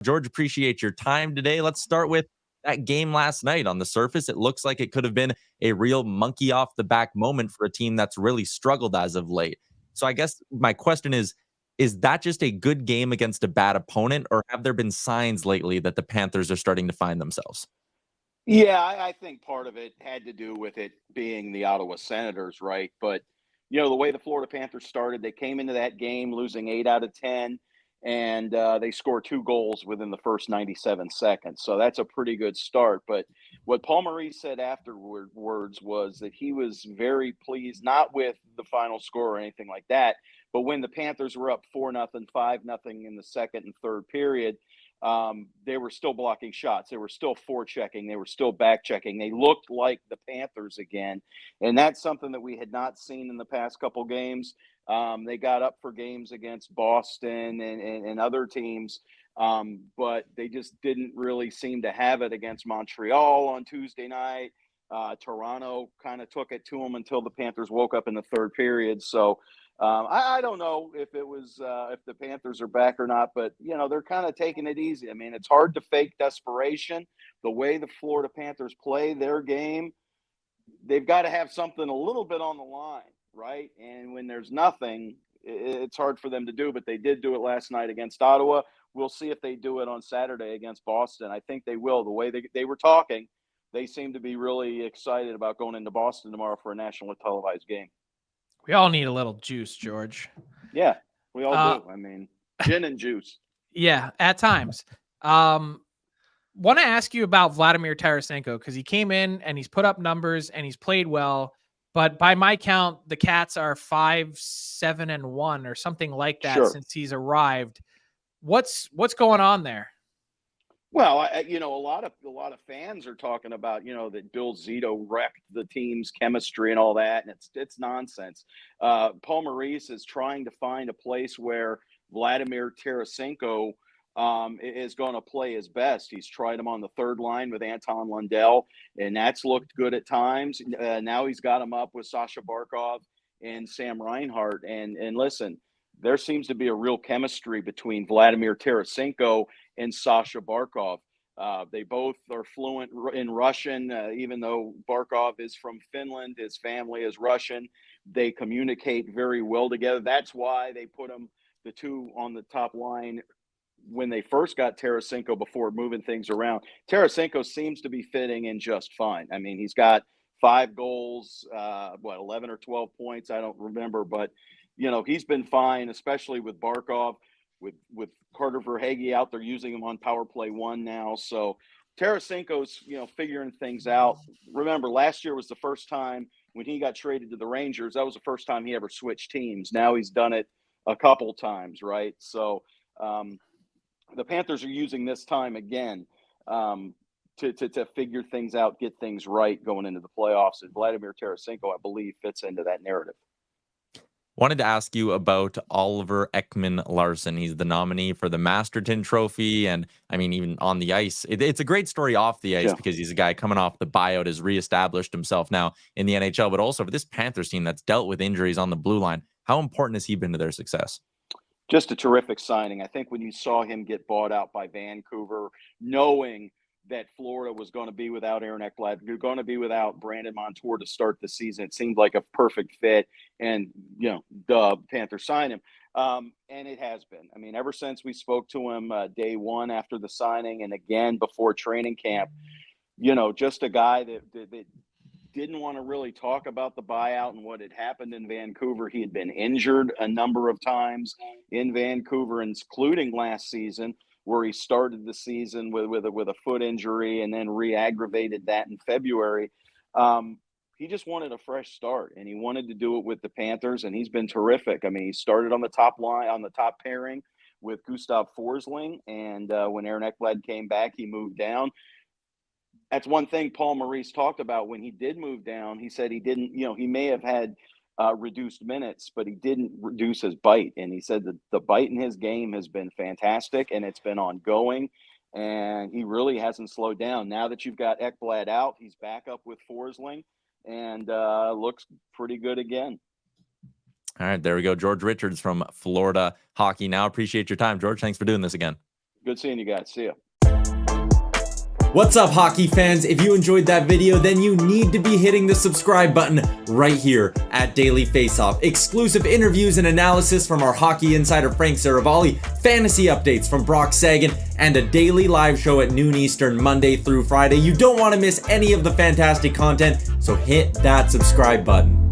George, appreciate your time today. Let's start with that game last night. On the surface, it looks like it could have been a real monkey off the back moment for a team that's really struggled as of late. So I guess my question is that just a good game against a bad opponent, or have there been signs lately that the Panthers are starting to find themselves? Yeah, I think part of it had to do with it being the Ottawa Senators, right? But, the way the Florida Panthers started, they came into that game losing 8 out of 10, and they scored 2 goals within the first 97 seconds. So that's a pretty good start. But what Paul Maurice said afterwards was that he was very pleased, not with the final score or anything like that, but when the Panthers were up 4-0, 5-0 in the second and third period, they were still blocking shots. They were still forechecking. They were still back checking. They looked like the Panthers again, and that's something that we had not seen in the past couple games. They got up for games against Boston and other teams, but they just didn't really seem to have it against Montreal on Tuesday night. Toronto kind of took it to them until the Panthers woke up in the third period. So I don't know if it was if the Panthers are back or not, but they're kind of taking it easy. I mean, it's hard to fake desperation. The way the Florida Panthers play their game, they've got to have something a little bit on the line, right? And when there's nothing, it's hard for them to do. But they did do it last night against Ottawa. We'll see if they do it on Saturday against Boston. I think they will. The way they were talking, they seem to be really excited about going into Boston tomorrow for a nationally televised game. We all need a little juice, George. Yeah, we all do. I mean, gin and juice. Yeah, at times. Want to ask you about Vladimir Tarasenko because he came in and he's put up numbers and he's played well. But by my count, the Cats are 5-7-1 or something like that since he's arrived. What's going on there? Well, a lot of fans are talking about, that Bill Zito wrecked the team's chemistry and all that, and it's nonsense. Paul Maurice is trying to find a place where Vladimir Tarasenko is going to play his best. He's tried him on the third line with Anton Lundell, and that's looked good at times. Now he's got him up with Sasha Barkov and Sam Reinhart, and listen, there seems to be a real chemistry between Vladimir Tarasenko and Sasha Barkov. They both are fluent in Russian, even though Barkov is from Finland. His family is Russian. They communicate very well together. That's why they put the two on the top line when they first got Tarasenko before moving things around. Tarasenko seems to be fitting in just fine. I mean, he's got 5 goals, 11 or 12 points. I don't remember, but he's been fine, especially with Barkov, with Carter Verhaeghe out there using him on power play 1 now. So Tarasenko's, figuring things out. Remember, last year was the first time when he got traded to the Rangers. That was the first time he ever switched teams. Now he's done it a couple times, right? So the Panthers are using this time again to figure things out, get things right going into the playoffs. And Vladimir Tarasenko, I believe, fits into that narrative. Wanted to ask you about Oliver Ekman-Larsson. He's the nominee for the Masterton Trophy. And I mean, even on the ice, it's a great story off the ice because he's a guy coming off the buyout, has reestablished himself now in the NHL, but also for this Panthers team that's dealt with injuries on the blue line. How important has he been to their success? Just a terrific signing. I think when you saw him get bought out by Vancouver, knowing that Florida was going to be without Aaron Ekblad, you're going to be without Brandon Montour to start the season. It seemed like a perfect fit, and the Panthers signed him, and it has been. I mean, ever since we spoke to him day one after the signing, and again before training camp, just a guy that didn't want to really talk about the buyout and what had happened in Vancouver. He had been injured a number of times in Vancouver, including last season, where he started the season with a foot injury and then re-aggravated that in February. He just wanted a fresh start, and he wanted to do it with the Panthers, and he's been terrific. I mean, he started on the top line, on the top pairing with Gustav Forsling, and when Aaron Ekblad came back, he moved down. That's one thing Paul Maurice talked about when he did move down. He said he didn't, he may have had reduced minutes, but he didn't reduce his bite. And he said that the bite in his game has been fantastic, and it's been ongoing, and he really hasn't slowed down. Now that you've got Ekblad out, he's back up with Forsling and looks pretty good again. All right, there we go. George Richards from Florida Hockey Now. Appreciate your time, George. Thanks for doing this again. Good seeing you guys. See ya. What's up, hockey fans? If you enjoyed that video, then you need to be hitting the subscribe button right here at Daily Faceoff. Exclusive interviews and analysis from our hockey insider Frank Saravalli, fantasy updates from Brock Sagan, and a daily live show at noon Eastern, Monday through Friday. You don't want to miss any of the fantastic content, so hit that subscribe button.